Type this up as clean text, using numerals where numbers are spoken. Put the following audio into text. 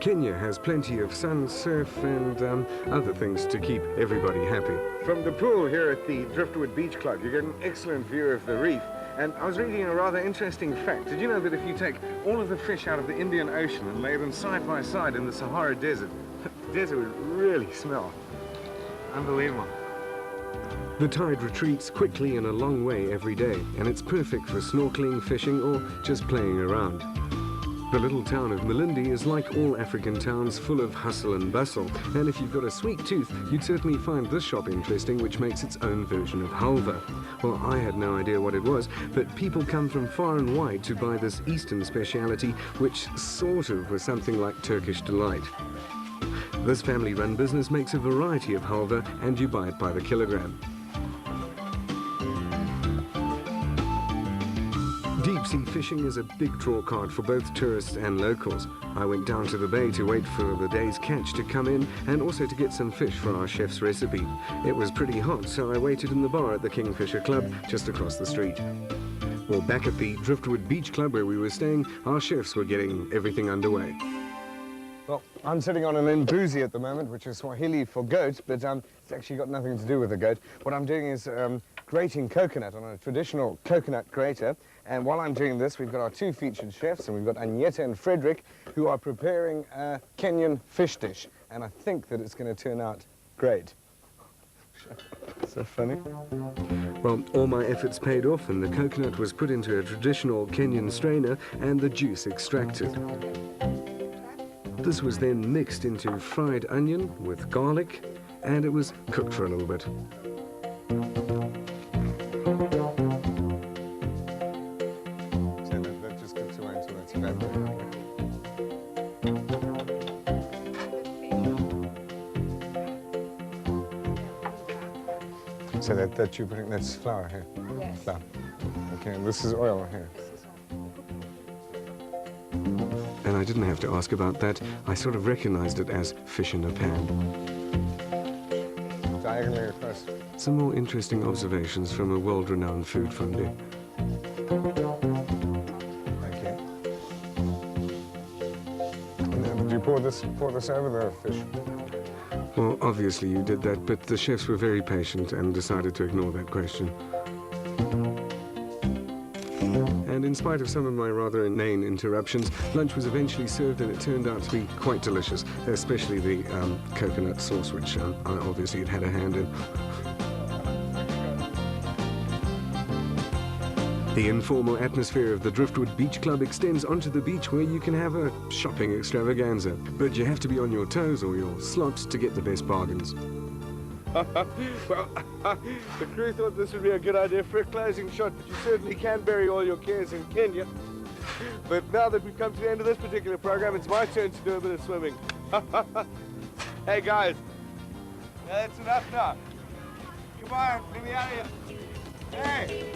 Kenya has plenty of sun, surf and other things to keep everybody happy. From the pool here at the Driftwood Beach Club, you get an excellent view of the reef. And I was reading a rather interesting fact. Did you know that if you take all of the fish out of the Indian Ocean and lay them side by side in the Sahara Desert, the desert would really smell. Unbelievable. The tide retreats quickly and a long way every day, and it's perfect for snorkeling, fishing, or just playing around. The little town of Malindi is like all African towns, full of hustle and bustle, and if you've got a sweet tooth, you'd certainly find this shop interesting, which makes its own version of halva. Well, I had no idea what it was, but people come from far and wide to buy this Eastern speciality, which sort of was something like Turkish delight. This family-run business makes a variety of halva, and you buy it by the kilogram. Deep-sea fishing is a big draw card for both tourists and locals. I went down to the bay to wait for the day's catch to come in and also to get some fish for our chef's recipe. It was pretty hot, so I waited in the bar at the Kingfisher Club just across the street. Well, back at the Driftwood Beach Club where we were staying, our chefs were getting everything underway. Well, I'm sitting on an mbuzi at the moment, which is Swahili for goat, but it's actually got nothing to do with the goat. What I'm doing is grating coconut on a traditional coconut grater. And while I'm doing this, we've got our two featured chefs, and we've got Agneta and Frederick, who are preparing a Kenyan fish dish. And I think that it's going to turn out great. So funny. Well, all my efforts paid off, and the coconut was put into a traditional Kenyan strainer and the juice extracted. This was then mixed into fried onion with garlic, and it was cooked for a little bit. So that you're putting, that's flour here? Yes. Flour. Okay, and this is oil here. And I didn't have to ask about that. I sort of recognized it as fish in a pan. Diagonally across. Some more interesting observations from a world-renowned food fondue. Okay. And then did you pour this over the fish? Well, obviously you did that, but the chefs were very patient and decided to ignore that question. And in spite of some of my rather inane interruptions, lunch was eventually served and it turned out to be quite delicious, especially the coconut sauce, which I obviously had a hand in. The informal atmosphere of the Driftwood Beach Club extends onto the beach where you can have a shopping extravaganza. But you have to be on your toes or your slots to get the best bargains. Well, the crew thought this would be a good idea for a closing shot, but you certainly can bury all your cares in Kenya. But now that we've come to the end of this particular program, it's my turn to do a bit of swimming. Hey guys, that's enough now. Come on, let me out of here. Hey!